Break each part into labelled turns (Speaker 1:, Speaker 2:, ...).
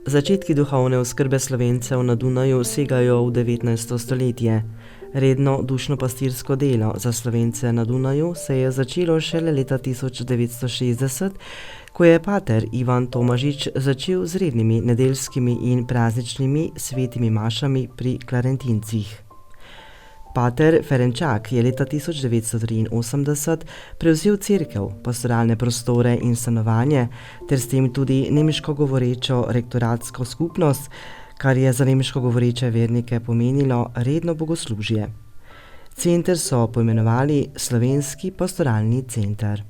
Speaker 1: Začetki duhovne oskrbe Slovencev na Dunaju segajo v 19. stoletje. Redno dušno-pastirsko delo za Slovence na Dunaju se je začelo šele leta 1960, ko je pater Ivan Tomažič začel z rednimi nedeljskimi in prazničnimi svetimi mašami pri Klarentincih. Pater Ferenčak je leta 1983 prevzel cerkev, pastoralne prostore in stanovanje ter s tem tudi nemško govorečo rektoratsko skupnost, kar je za nemško govoreče vernike pomenilo redno bogoslužje. Center so poimenovali Slovenski pastoralni center.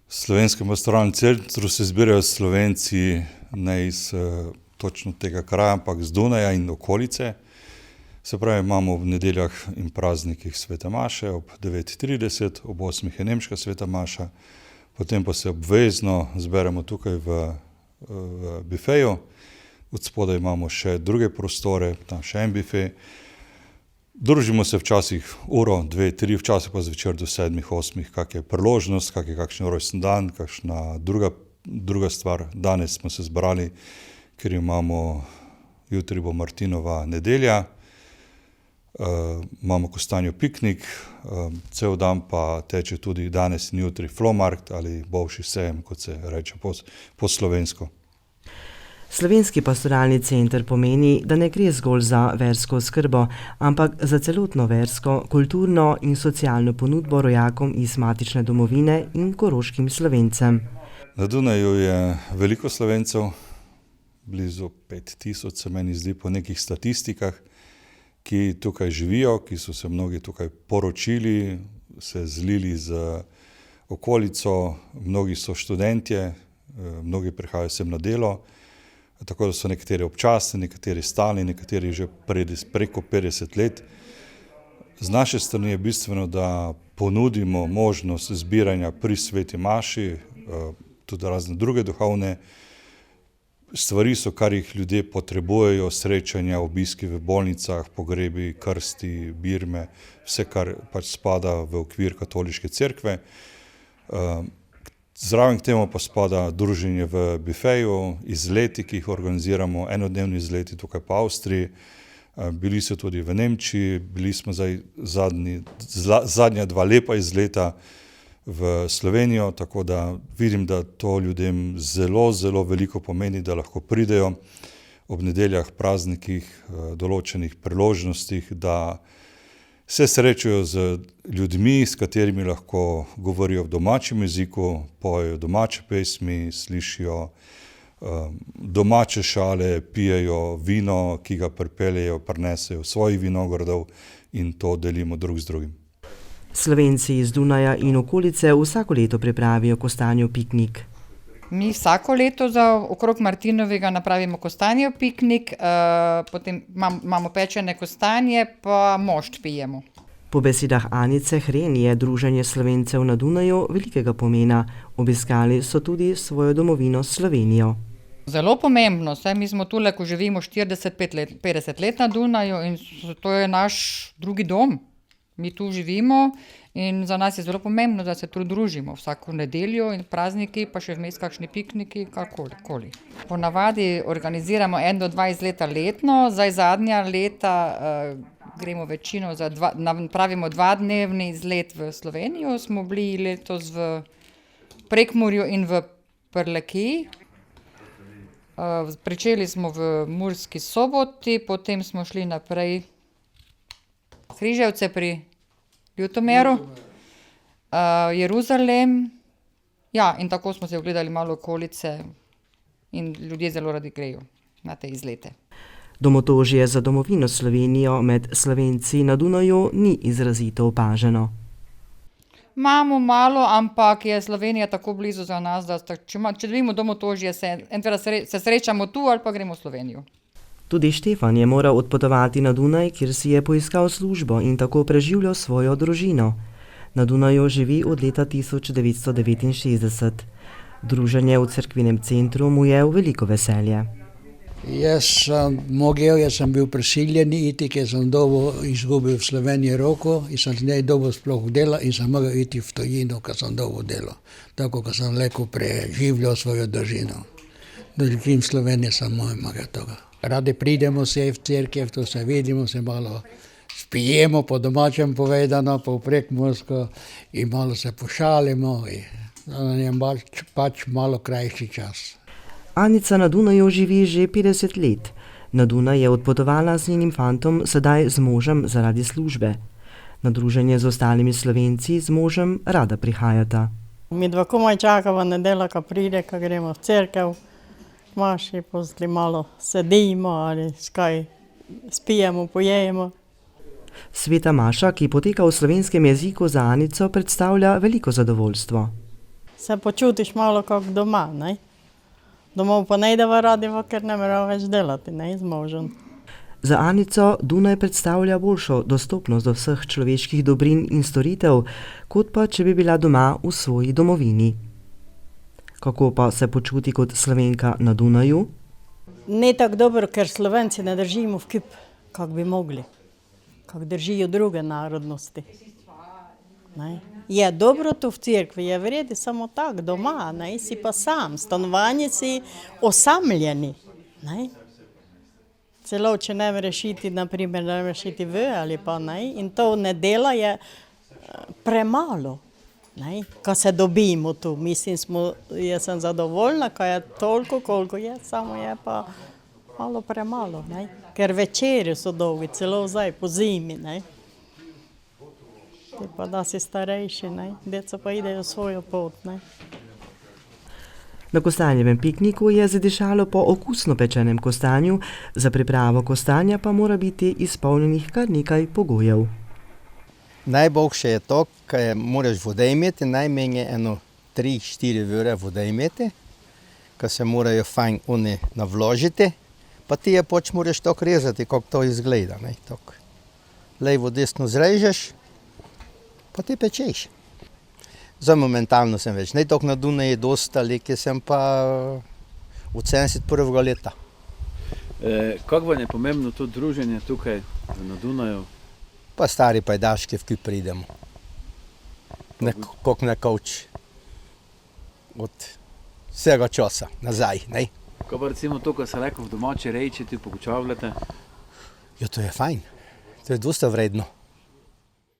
Speaker 2: V Slovenskem pastoralnem centru se zbirajo Slovenci ne iz točno tega kraja, ampak z Dunaja in okolice. Se pravi, imamo ob nedeljah in praznikih svete maše, ob 9:30, ob 8 je nemška sveta maša, potem pa se obvezno zberemo tukaj v bifeju. Od spodaj imamo še druge prostore, tam še en bifej. Družimo se včasih uro, 2, 3, včasih pa zvečer do 7, 8, kak je priložnost, kak je kakšen rojsten dan, kakšna druga stvar. Danes smo se zbrali, ker imamo, jutri bo Martinova nedelja, imamo kostanjev piknik, cel dan pa teče tudi danes in jutri flomarkt ali bolšji sejem, kot se reče po slovensko.
Speaker 1: Slovenski pastoralni center pomeni, da ne gre zgolj za versko oskrbo, ampak za celotno versko, kulturno in socialno ponudbo rojakom iz matične domovine in koroškim Slovencem.
Speaker 2: Na Dunaju je veliko Slovencev, blizu 5000 se meni zdi po nekih statistikah, ki tukaj živijo, ki so se mnogi tukaj poročili, se zlili z okolico, mnogi so študentje, mnogi prihajajo sem na delo, tako da so nekateri občasni, nekateri stalni, nekateri že preko 50 let. Z naše strani je bistveno, da ponudimo možnost zbiranja pri sveti maši, tudi razne druge duhovne stvari so, kar jih ljudje potrebujejo, srečanja, obiski v bolnicah, pogrebi, krsti, birme, vse, kar pač spada v okvir katoliške cerkve. Zraven k temu pa spada druženje v bifeju, izleti, ki jih organiziramo, enodnevni izleti tukaj po Avstriji. Bili so tudi v Nemčiji, bili smo zadnja 2 lepa izleta v Slovenijo, tako da vidim, da to ljudem zelo, zelo veliko pomeni, da lahko pridejo ob nedeljah, praznikih, določenih priložnostih, da se srečajo z ljudmi, s katerimi lahko govorijo v domačem jeziku, pojejo domače pesmi, slišijo domače šale, pijejo vino, ki ga pripeljejo, prinesejo svojih vinogradov in to delimo drug z drugim.
Speaker 1: Slovenci iz Dunaja in okolice vsako leto pripravijo kostanjev piknik.
Speaker 3: Mi vsako leto okrog Martinovega napravimo kostanjev piknik, potem imamo pečene kostanje, pa mošt pijemo.
Speaker 1: Po besedah Anice Hren je druženje Slovencev na Dunaju velikega pomena. Obiskali so tudi svojo domovino Slovenijo.
Speaker 3: Zelo pomembno, saj mi smo tule, ko živimo 40-50 let na Dunaju in to je naš drugi dom. Mi tu živimo in za nas je zelo pomembno, da se tu družimo vsako nedeljo in prazniki, pa še vmes kakšni pikniki, karkoli. Ponavadi organiziramo 1 do 2 izleta letno, zdaj zadnja leta gremo večino, pravimo 2-dnevni izlet v Slovenijo, smo bili letos v Prekmurju in v Prlekiji. Pričeli smo v Murski Soboti, potem smo šli naprej Križevce pri Ljutomeru, Jeruzalem, ja, in tako smo se ogledali malo okolice in ljudje zelo radi grejo na te izlete.
Speaker 1: Domotožje za domovino Slovenijo med Slovenci na Dunaju ni izrazito opaženo.
Speaker 3: Imamo malo, ampak je Slovenija tako blizu za nas, da če dobimo domotožje, se srečamo tu ali pa gremo v Slovenijo.
Speaker 1: Tudi Štefan je moral odpotovati na Dunaj, kjer si je poiskal službo in tako preživljal svojo družino. Na Dunaju živi od leta 1969. Druženje v cerkvenem centru mu je v veliko veselje.
Speaker 4: Jaz sem bil prisiljen iti, ker sem izgubil v Sloveniji roko in sem z njej dobil sploh dela in sem mogel iti v tujino, ker sem dobil delo. Tako, ker sem lahko preživljal svojo družino. Drugim Slovenije samo imajo toga. Radi pridemo se v cerkev, to se vidimo, se malo spijemo, po domačem povedano, po prekmursko in malo se pošalimo. In pač malo krajši čas.
Speaker 1: Anica na Dunaju živi že 50 let. Na Dunaj je odpotovala z njenim fantom, sedaj z možem zaradi službe. Na druženje z ostalimi Slovenci z možem rada prihajata.
Speaker 5: Mi dva komaj čakava nedelja, ko pride, ko gremo v cerkev, maši, pozli malo sedimo ali skaj spijemo, pojejemo.
Speaker 1: Sveta maša, ki poteka v slovenskem jeziku, za Anico predstavlja veliko zadovoljstvo.
Speaker 5: Se počutiš malo kot doma, ne? Domov pa ne ideva radiva, ker ne moramo več delati, ne, z možem.
Speaker 1: Za Anico Dunaj predstavlja boljšo dostopnost do vseh človeških dobrin in storitev, kot pa če bi bila doma v svoji domovini. Kako pa se počuti kot Slovenka na Dunaju?
Speaker 5: Ne tako dobro, ker Slovenci ne držimo v kip, kak bi mogli, kak držijo druge narodnosti. Ne? Je dobro tu v cerkvi, je vredi samo tak doma, ne? Si pa sam, stanovanje si osamljeni. Ne? Celo, če ne rešiti, naprimer, ne rešiti ali pa ne, in to nedela je premalo, ne, ko se dobimo tu. Mislim, jaz sem zadovoljna, ko je toliko, koliko je, samo je pa malo premalo, ne, ker večeri so dolgi, celo zdaj po zimi, ne. Ti pa da si starejši, ne, deca pa idejo svojo pot, ne.
Speaker 1: Na kostanjevem pikniku je zadišalo po okusno pečenem kostanju, za pripravo kostanja pa mora biti izpolnjenih kar nekaj pogojev.
Speaker 6: Najboljše je to, ker moraš vode imeti, najmanj 3-4 ure vode imeti, ker se morajo fajn oni navložiti, pa ti je pač moraš tako rezati, kako to izgleda. Levo, desno zrežeš, pa ti pečeš. Zdaj momentalno sem več, ne toliko na Dunaju dostali, ki sem pa od 71. leta.
Speaker 7: Kako vam je pomembno to druženje tukaj na Dunaju?
Speaker 6: Pa stari pajdaški, v ki pridemo. Nekako na kavč od vsega časa nazaj. Ne?
Speaker 7: Kaj pa recimo to, ko se rekel v domači reči, ti pokučavljate?
Speaker 6: Ja, to je fajn, to je dosta vredno.